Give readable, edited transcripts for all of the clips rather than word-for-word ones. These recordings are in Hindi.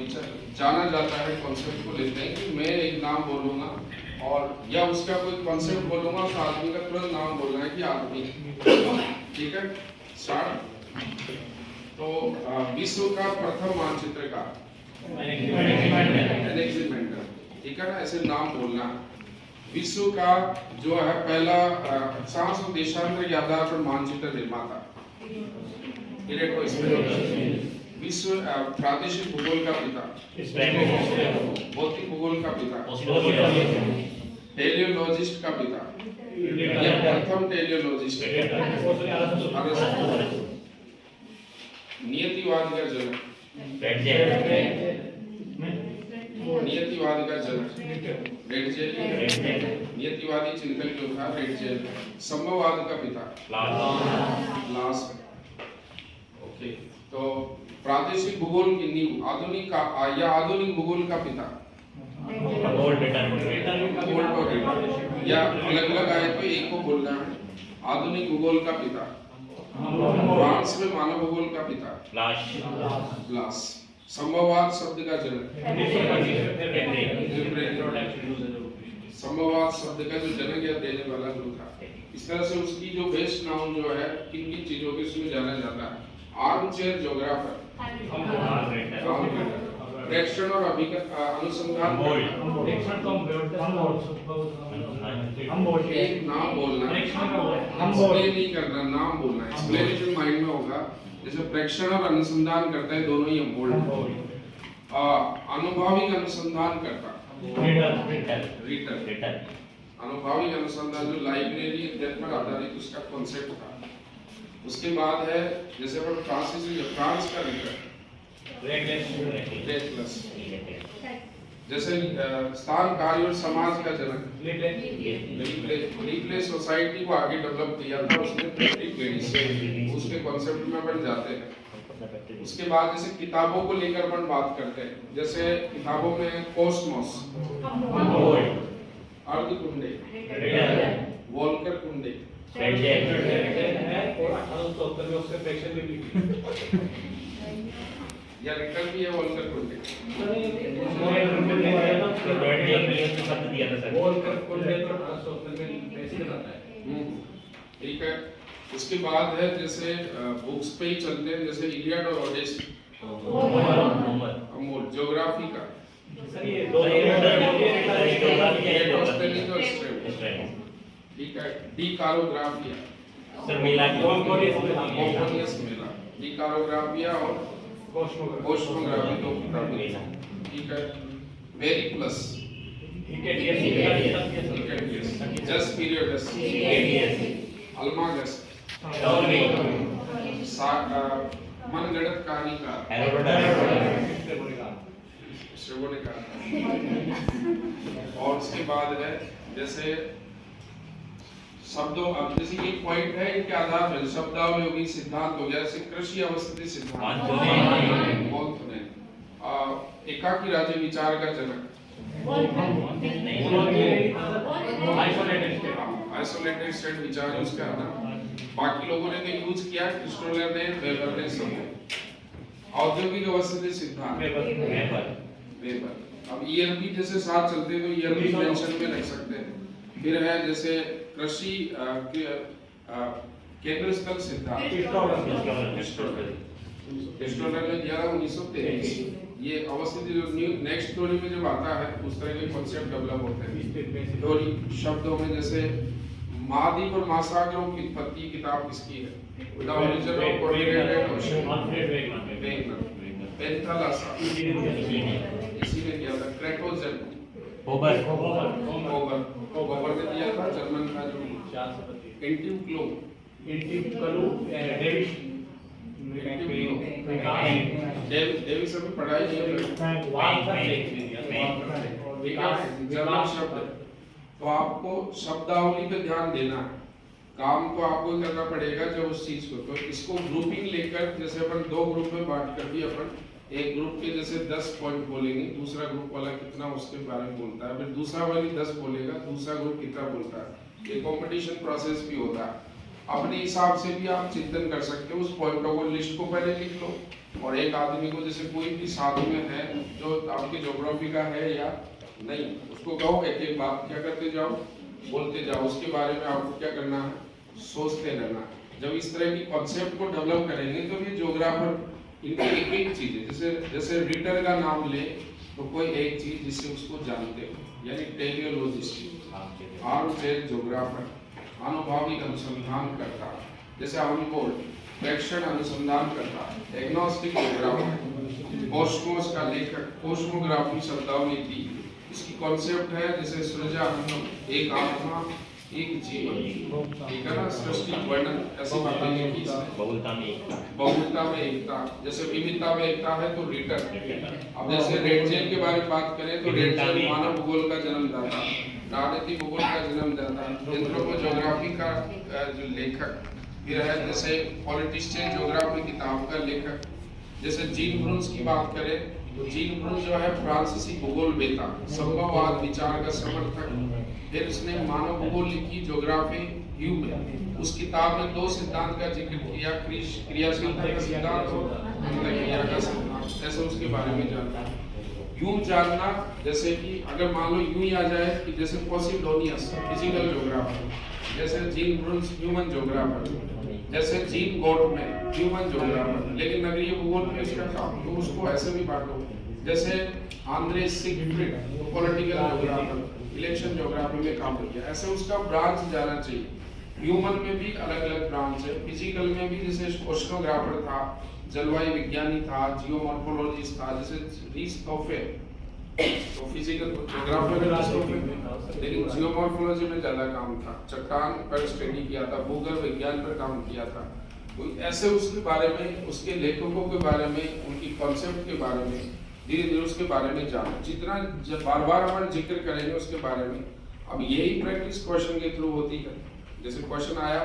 जाना जाता है कॉन्सेप्ट को लेते हैं कि मैं एक नाम बोलूँगा और या उसका कोई कॉन्सेप्ट बोलूँगा, उस आदमी का तुरंत नाम बोलना है कि आदमी। ठीक है, स्टार्ट। तो विश्व का प्रथम मानचित्रकार एनेक्सिमेंडर, ठीक है ना, ऐसे नाम बोलना है। विश्व का जो है पहला अक्षांश और देशांतर के आधार पर मानचित्र निर्माता विश्व प्रादेशिक भूगोल का पिता, भौतिक भूगोल का पिता, टेलियोलॉजिस्ट का पिता, या प्रथम टेलियोलॉजिस्ट, नियतिवाद का जनक, नियतिवाद का जनक रेडजेल, नियतिवादी चिंतन जो था रेडजेल, संभववाद का पिता लास। ओके, तो प्रादेशिक भूगोल की नींव, आधुनिक आधुनिक भूगोल का पिता या अलग अलग आए तो एक को बोलना है। आधुनिक भूगोल का पिता, फ्रांस में मानव भूगोल का पिता लास। संभववाद शब्द का जनक, संभववाद शब्द का जो जनक या देने वाला जो था। इस तरह से उसकी जो बेस्ट नाउन जो है किन किन चीजों के उसमें जाना जाता है। आर्म चेयर जोग्राफर, प्रेक्षण और अनुसंधान, एक नाम बोलना, एक्सप्लेन नहीं करना, नाम बोलना, एक्सप्लेनेशन माइंड में होगा। जैसे प्रेक्षण और अनुसंधान करता है, दोनों ही हम बोल रहे हैं। अनुभाविक अनुसंधान करता, रीडर, अनुभाविक अनुसंधान जो लाइब्रेरी पर आधारित उसका कॉन्सेप्ट था। उसके बाद है जैसे फ्रांस का रीडर, जैसे स्थान कार्य और समाज का जनक रीप्ले सोसाइटी को आगे डेवलप किया था उसने, उसके कॉन्सेप्ट में अपन जाते हैं। उसके बाद जैसे किताबों को लेकर अपन बात करते हैं, जैसे किताबों में कोस्मोस, अर्धकुंडे, वोल्कर कुंडे, या रिटर्न भी है वोल्कर कुंडे। ठीक है, उसके बाद है जैसे बुक्स पे ही चलते हैं, जैसे इलियड और ओडेसी, अमूल ज्योग्राफी का, ठीक है, डिकारोग्राफिया, डिकारोग्राफिया और कोस्मोग्राफी तो ठीक है। वेरी प्लस, जस्ट पीरियडस, अल्मागस, मनगढ़ंत कहानीकार, और उसके बाद है जैसे शब्दों, अब जैसे ये पॉइंट है, इनके आधार पर शब्दावली होगी, सिद्धांत हो गया, जैसे कृषि अवस्थिति सिद्धांत, एकाकी राज्य विचार का जनक, आइसोलेटेड स्टेट विचार उसका ना। बाकी लोगों ने तो यूज किया, क्रिस्टोलर ने, वेबर ने, सब। औद्योगिक अवस्थिति सिद्धांत वेबर। अब ईआरपी जैसे साथ चलते हैं तो ईआरपी मेंशन में रख सकते हैं। फिर है जैसे कृषि केंद्र स्थल सिद्धांत, क्रिस्टोलर ने दिया 1923। ये अवस्थिति जो नेक्स्ट थ्योरी में जब आता है उस तरह के कॉन्सेप्ट डेवलप होते हैं थ्योरी शब्दों में। जैसे महाद्वीप और महासागरों की उत्पत्ति किताब किसकी है? The origin of continent ocean, Panthalassa, इसी ने दिया था। क्रेटोजन, होबर ने दिया था, जर्मन का जो एंटिक्लो, डेविस अभी पढ़ाई जर्मन शब्द। तो आपको शब्दावली पे ध्यान देना है, काम तो आपको करना पड़ेगा जब उस चीज को। तो इसको ग्रुपिंग लेकर, जैसे अपन दो ग्रुप में बांट कर भी अपन एक ग्रुप के जैसे 10 पॉइंट बोलेंगे, दूसरा ग्रुप वाला कितना उसके बारे में बोलता है, फिर दूसरा वाली 10 बोलेगा, दूसरा ग्रुप कितना बोलता है। ये कंपटीशन प्रोसेस भी होता है। अपने हिसाब से भी आप चिंतन कर सकते हो। उस पॉइंटों को लिस्ट को पहले लिख लो, और एक आदमी को जैसे कोई भी साथ में है जो आपकी ज्योग्राफी का है या नहीं, उसको कहो एक एक बात क्या करते जाओ, बोलते जाओ, उसके बारे में आपको क्या करना है, सोचते रहना। जब इस तरह की कॉन्सेप्ट को डेवलप करेंगे तो ये ज्योग्राफर इनकी एक एक चीज है, जैसे जैसे रीडर का नाम ले तो कोई एक चीज जिससे उसको जानते हो, यानी टेलियोलॉजिस्ट, आर्मचेयर ज्योग्राफर, आनुभाविक अनुसंधान करता, जैसे हम बोल प्रेक्षण अनुसंधान करता, एग्नोस्टिक ज्योग्राफर, कॉस्मोस का लेखक, कॉस्मोग्राफी शब्दावली थी, इसकी कॉन्सेप्ट है जैसे सृजा एक आत्मा एक जीवन, ठीक है ना, सृष्टि वर्णन ऐसी बातें लिखी इसमें। बहुलता में एकता, जैसे विविधता में एकता है तो रीडर। अब जैसे रेड जेल के बारे में बात करें तो रेड जेल मानव भूगोल का जन्मदाता, राजनीतिक भूगोल का जन्मदाता, एंथ्रोपोज्योग्राफी का जो लेखक, फिर है जैसे पॉलिटिशियन ज्योग्राफी किताब का लेखक। जैसे जीन ब्रून्स की बात करें तो जीन ब्रून्स जो है फ्रांसीसी भूगोलवेत्ता, संभववाद विचार का समर्थक, फिर उसने मानव भूगोल लिखी ज्योग्राफी ह्यूम। उस किताब में 2 सिद्धांत का जिक्र किया, क्रियाशीलता का सिद्धांत और क्रिया का सिद्धांत, ऐसे उसके बारे में जानना। यूं जानना जैसे कि अगर मान लो यूं ही आ जाए कि जैसे पॉसिडोनियस फिजिकल ज्योग्राफर, जैसे जीन ब्रून्स ह्यूमन ज्योग्राफर, जैसे जीन गोटमैन ह्यूमन ज्योग्राफर, लेकिन नगरीय भूगोल में इसका काम, तो उसको ऐसे भी बांटो। जैसे Andre Siegfried political geographer, election geography में काम किया, ऐसे उसका ब्रांच जाना चाहिए। ह्यूमन में भी अलग अलग ब्रांच है, फिजिकल में भी जैसे ओशनोग्राफर था, जलवायु विज्ञानी था, जियोमॉर्फोलॉजिस्ट था, जैसे रीस्टोफे तो फिजिकल ज्योग्राफी में रीस्टोफे, लेकिन जियोमॉर्फोलॉजी में ज्यादा काम था, चट्टान पर स्टडी किया था, भूगर्भ विज्ञान पर काम किया था। तो ऐसे उसके बारे में, उसके लेखकों के बारे में, उनकी कॉन्सेप्ट के बारे में धीरे धीरे उसके बारे में जानो। जितना बार बार हम जिक्र करेंगे उसके बारे में, अब यही प्रैक्टिस क्वेश्चन के थ्रू होती है। जैसे क्वेश्चन आया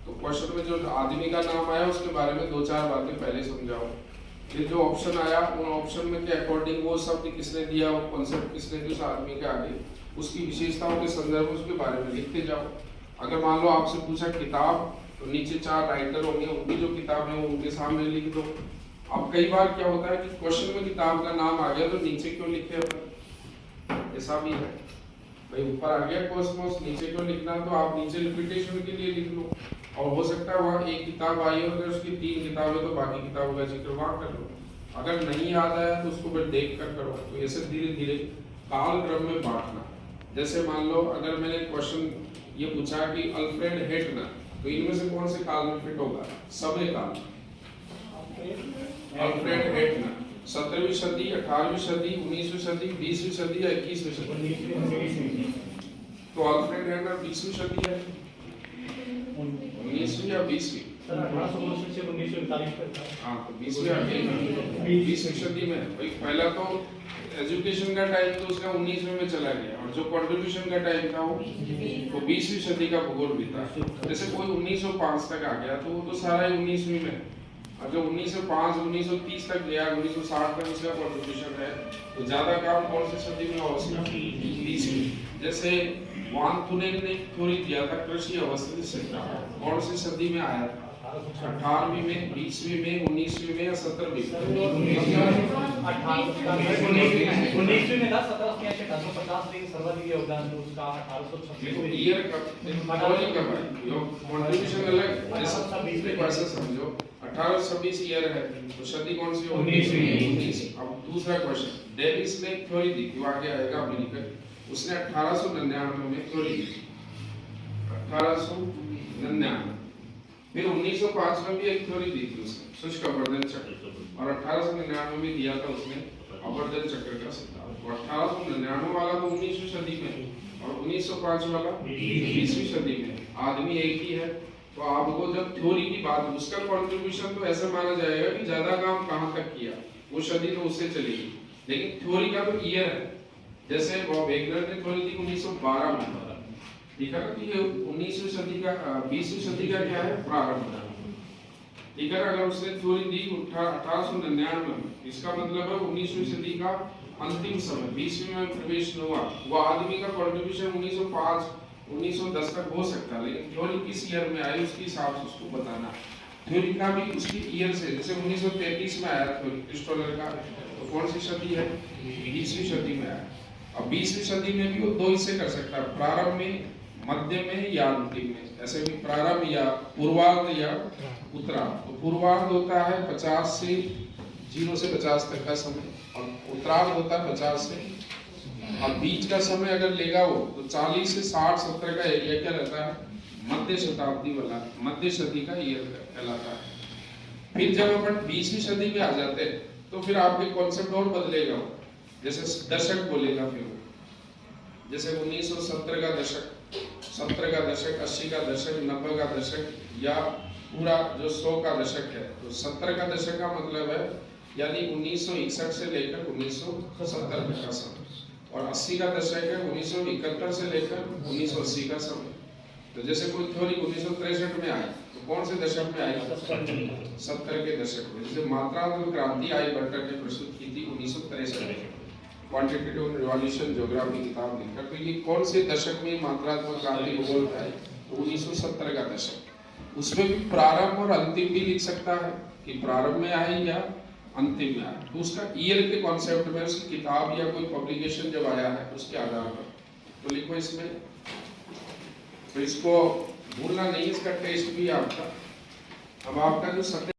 तो क्वेश्चन में जो आदमी का नाम आया उसके बारे में 2-4 बातें पहले समझाओ, फिर जो ऑप्शन आया उन ऑप्शन में के अकॉर्डिंग वो शब्द किसने दिया, वो कॉन्सेप्ट किसने दिया उस आदमी के आगे, उसकी विशेषताओं के संदर्भ में उसके बारे में लिखते जाओ। अगर मान लो आपसे पूछा किताब, तो नीचे 4 राइटर होंगे, उनकी जो किताब है वो उनके सामने लिख दो। अब कई बार क्या होता है कि क्वेश्चन में किताब का नाम आ गया तो नीचे क्यों लिखे अपन, ऐसा भी है भाई, ऊपर आ गया कॉस्मोस, नीचे क्यों लिखना, तो आप नीचे रिपीटेशन के लिए लिख लो। और हो सकता है वहाँ एक किताब आई हो, अगर उसकी 3 किताबें तो बाकी किताबों का जिक्र वहाँ कर लो। अगर नहीं याद आया तो उसको फिर देख कर करो। तो ऐसे धीरे धीरे काल क्रम में बांटना। जैसे मान लो अगर मैंने क्वेश्चन ये पूछा कि अल्फ्रेड हेटनर, तो इनमें से कौन से काल में फिट होगा, समय काल। अल्फ्रेड हेटनर 17वीं सदी, 18वीं सदी, 19वीं सदी, 20वीं सदी या 21वीं सदी। तो अल्फ्रेड हेटनर 20वीं सदी है, 19वीं या 20वीं? हाँ, तो 20वीं या 20वीं सदी में। भाई पहला तो एजुकेशन का टाइम तो उसका 19वीं में चला गया, और जो कंट्रीब्यूशन का टाइम था वो 20वीं सदी का भूगोल भी था। जैसे कोई 1905 तक आ गया तो वो तो सारा ही 19वीं में, और जो 1905 1930 तक गया, 1960 तक उसका कंट्रीब्यूशन है, तो ज्यादा काम कौन सी सदी में हुआ उसका, 20वीं। जैसे वान थुनेन ने थ्योरी दिया था कृषि अवस्थित क्षेत्र, कौन सी सदी में आया था, 18वीं में, 20वीं में, 19वीं में या 17वीं में? 19वीं में था, 1750 में सर्वाधिक योगदान उसका 1836 ईयर का थ्योरी का कंट्रीब्यूशन अलग, जैसे 20 में कैसे समझो 1826 ईयर है तो सदी कौन सी होगी, 19। अब दूसरा क्वेश्चन, डेविस ने थ्योरी दी थी, आगे आएगा अमेरिकन, उसने 1899 में थ्योरी दी, 1899। फिर 1905 में भी एक थ्योरी दी थी उसने, शुष्क अवर्धन चक्र, और 1899 में दिया था उसने अवर्धन चक्र का सिद्धांत। तो 1899 वाला तो 19वीं सदी में और 1905 वाला 20वीं सदी में, आदमी एक ही है। तो आपको जब थ्योरी की बात, उसका कंट्रीब्यूशन तो ऐसा माना जाएगा कि ज्यादा काम कहां तक किया, वो सदी तो उससे चलेगी, लेकिन थ्योरी का तो ईयर है। जैसे वेगनर ने थ्योरी दी 1912 में, ठीक है ना, कि 19वीं सदी का 20वीं सदी का क्या है प्रारंभ, ठीक है। अगर उसने थ्योरी दी 1899 में, इसका मतलब है 19वीं सदी का अंतिम समय, 20वीं में प्रवेश हुआ। वो आदमी का कंट्रीब्यूशन 1905 1910 तक हो सकता है, लेकिन थ्योरी किस ईयर में आई उसके हिसाब से उसको बताना। थ्योरी का भी उसकी ईयर से, जैसे 1933 में आया थ्योरी क्रिस्टोलर का, तो कौन सी सदी है? 20वीं सदी में आया। अब 20वीं सदी में भी वो दो हिस्से कर सकता है, प्रारंभ में, मध्य में या अंतिम में। ऐसे भी प्रारंभ या पूर्वार्ध या उत्तरार्ध। तो पूर्वार्ध होता है 50 से 0 से 50 तक का समय, और उत्तरार्ध होता है 50 से, और बीच का समय अगर लेगा वो तो 40 से 60-70 का एरिया क्या रहता है? मध्य शताब्दी वाला, मध्य सदी का ईयर कहलाता है। फिर जब अपन 20वीं सदी में आ जाते हैं तो फिर आपके कॉन्सेप्ट और बदलेगा, जैसे दशक बोलेगा फिर वो, जैसे 1970 का दशक, 70 का दशक, 80 का दशक, 90 का दशक, या पूरा जो 100 का दशक है। तो 70 का दशक का मतलब है यानी 1961 से लेकर 1970 तक का समय, और 80 का दशक है 1971 से लेकर 1980 का समय। तो जैसे कोई थ्योरी 1963 में आई तो कौन से दशक में आई? 70 के दशक में। जैसे मात्रात्मक क्रांति आई बर्टर ने प्रस्तुत की थी 1963 में, क्वांटिटेटिव रिवॉल्यूशन ज्योग्राफी किताब लिखकर। तो ये कौन से दशक में मात्रात्मक क्रांति भूगोल में आई? तो 1970 का दशक। उसमें भी प्रारंभ और अंतिम भी लिख सकता है कि प्रारंभ में आई या अंतिम में आया। तो उसका ईयर के कॉन्सेप्ट में उसकी किताब या कोई पब्लिकेशन जब आया है उसके आधार पर तो लिखो इसमें। तो इसको भूलना नहीं, इसका टेस्ट भी आपका। अब आपका जो